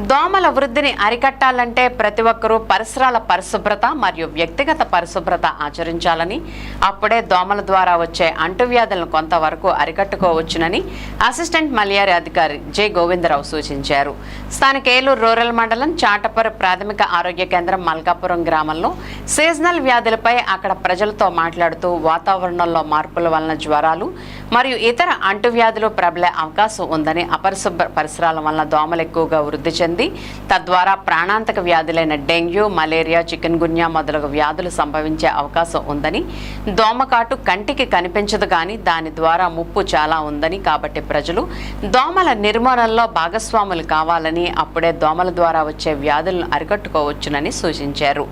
దోమల వృద్ధిని అరికట్టాలంటే ప్రతి ఒక్కరూ పరిసరాల పరిశుభ్రత మరియు వ్యక్తిగత పరిశుభ్రత ఆచరించాలని, అప్పుడే దోమల ద్వారా వచ్చే అంటువ్యాధులను కొంతవరకు అరికట్టుకోవచ్చునని అసిస్టెంట్ మలేరియా అధికారి జె గోవిందరావు సూచించారు. స్థానిక ఏలూరు రూరల్ మండలం చాటపర్రు ప్రాథమిక ఆరోగ్య కేంద్రం మల్కాపురం గ్రామంలో సీజనల్ వ్యాధులపై అక్కడ ప్రజలతో మాట్లాడుతూ వాతావరణంలో మార్పుల వలన జ్వరాలు మరియు ఇతర అంటువ్యాధులు ప్రబలే అవకాశం ఉందని, అపరిశుభ్ర పరిసరాల వలన దోమలు ఎక్కువగా వృద్ధి చెంది తద్వారా ప్రాణాంతక వ్యాధులైన డెంగ్యూ, మలేరియా, చికెన్ గున్యా మొదలగు వ్యాధులు సంభవించే అవకాశం ఉందని, దోమకాటు కంటికి కనిపించదు కానీ దాని ద్వారా ముప్పు చాలా ఉందని, కాబట్టి ప్రజలు దోమల నిర్మూలనలో భాగస్వాములు కావాలని, అప్పుడే దోమల ద్వారా వచ్చే వ్యాధులను అరికట్టుకోవచ్చునని సూచించారు.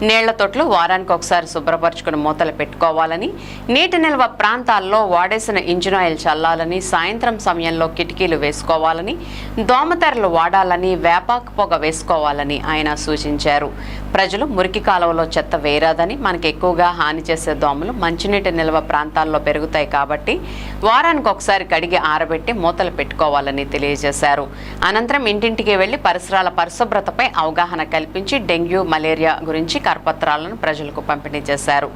నీళ్ల తొట్లు వారానికి ఒకసారి శుభ్రపరచుకుని మూతలు పెట్టుకోవాలని, నీటి నిల్వ ప్రాంతాల్లో వాడేసిన ఇంజిన్ ఆయిల్ చల్లాలని, సాయంత్రం సమయంలో కిటికీలు వేసుకోవాలని, దోమతెరలు వాడాలని, వేపాకు పొగ వేసుకోవాలని ఆయన సూచించారు. ప్రజలు మురికి కాలువలో చెత్త వేయరాదని, మనకు ఎక్కువగా హాని చేసే దోమలు మంచినీటి నిల్వ ప్రాంతాల్లో పెరుగుతాయి కాబట్టి వారానికి ఒకసారి కడిగి ఆరబెట్టి మూతలు పెట్టుకోవాలని తెలియజేశారు. అనంతరం ఇంటింటికి వెళ్లి పరిసరాల పరిశుభ్రతపై అవగాహన కల్పించి డెంగ్యూ, మలేరియా గురించి కరపత్రాలను ప్రజలకు పంపిణీ చేశారు.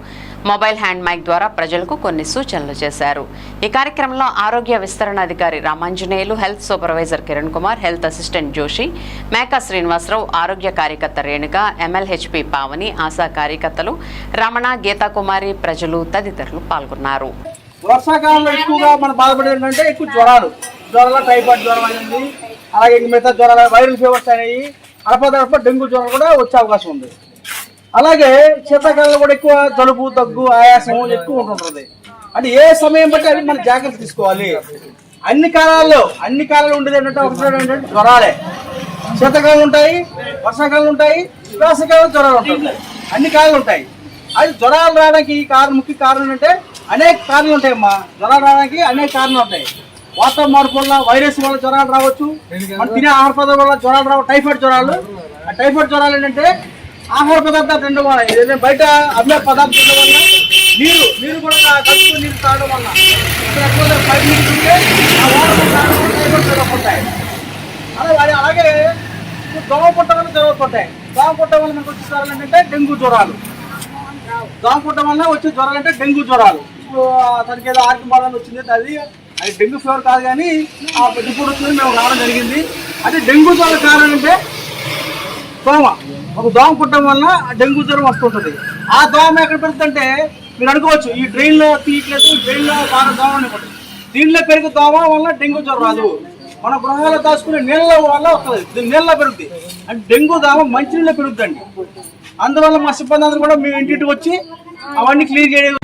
మొబైల్ హ్యాండ్ మైక్ ద్వారా ప్రజలకు కొన్ని సూచనలు చేశారు. ఈ కార్యక్రమంలో ఆరోగ్య విస్తరణ అధికారి Ramanjaneyulu, health supervisor Kiran Kumar, health assistant Joshi, Meka Srinivasarao, ఆరోగ్య కార్యకర్త రేణుక, MLHP పావని, ఆశా కార్యకర్తలు రమణ, గీతాకుమారి, ప్రజలు తదితరులు పాల్గొన్నారు. వర్షాకాలంలో ఎక్కువగా మనం బాధపడేది ఏంటంటే ఎక్కువ జ్వరాలు, టైఫాయిడ్ జ్వరం అనేది, అలాగే మిగతా జ్వరాలు, వైరల్ ఫీవర్స్ అనేవి, అడపదడప డెంగ్యూ జ్వరం కూడా వచ్చే అవకాశం ఉంది. అలాగే శీతాకాలంలో కూడా ఎక్కువ జలుబు, దగ్గు, ఆయాసం ఎక్కువ ఉంటుంటుంది. అంటే ఏ సమయం బట్టి అవి మనం జాగ్రత్త తీసుకోవాలి. అన్ని కాలాల్లో ఉండేది ఏంటంటే ఒకసారి ఏంటంటే జ్వరాలే. శీతాకాలం ఉంటాయి, వర్షాకాలం ఉంటాయి, వేసవికాలం జ్వరాలు ఉంటాయి, అన్ని కాలాలు ఉంటాయి. అది జ్వరాలు రావడానికి ముఖ్య కారణం ఏంటంటే అనేక కారణాలు ఉంటాయమ్మా. జ్వరాలు రావడానికి అనేక కారణాలు ఉంటాయి. వాతావరణ మార్పు వల్ల, వైరస్ వల్ల జ్వరాలు రావచ్చు, మనం తినే ఆహార పదార్థాల వల్ల జ్వరాలు రావు. టైఫాయిడ్ జ్వరాలు, ఆ టైఫాయిడ్ జ్వరాలు ఏంటంటే ఆహార పదార్థాలు తినడం వల్ల, ఏదైనా బయట అమ్మే పదార్థాలు తినడం వల్ల, నీరు కూడా కలుపుకొని నీరు తాగడం వల్ల, బయట నీరు తింటే ఆ వాటర్ జ్వరం ఉంటాయి. అలాగే దోమ పుట్టడం వల్ల జ్వరాలు పడతాయి. దోమ పుట్టడం వల్ల మనకు వచ్చే జ్వరాలు ఏంటంటే డెంగ్యూ జ్వరాలు. దోమ పుట్టడం వల్ల వచ్చే జ్వరాలు అంటే డెంగ్యూ జ్వరాలు. ఇప్పుడు తనకి ఏదో ఆరోగ్య బాధలు వచ్చింది, అది డెంగ్యూ ఫీవర్ కాదు కానీ ఇప్పుడు వచ్చింది, మేము రావడం జరిగింది. అది డెంగ్యూ జ్వరం కారణం అంటే దోమ పుట్టడం వల్ల డెంగ్యూ జ్వరం వస్తుంటుంది. ఆ దోమ ఎక్కడ పెరుగుతుందంటే మీరు అనుకోవచ్చు, ఈ డ్రైన్లో తీయట్లేదు, ఈ డ్రైన్లో బాగా దోమ అనుకుంటుంది. దీనిలో పెరిగే దోమ వల్ల డెంగ్యూ జ్వరం రాదు. మన గృహాల్లో దాచుకునే నీళ్ళ వల్ల వస్తుంది, నీళ్ళలో పెరుగుతుంది. అంటే డెంగ్యూ దోమ మంచినీళ్ళలో పెరుగుతుందండి. అందువల్ల మా సిబ్బంది అందరూ కూడా మేము ఇంటికి వచ్చి అవన్నీ క్లియర్ చేయడం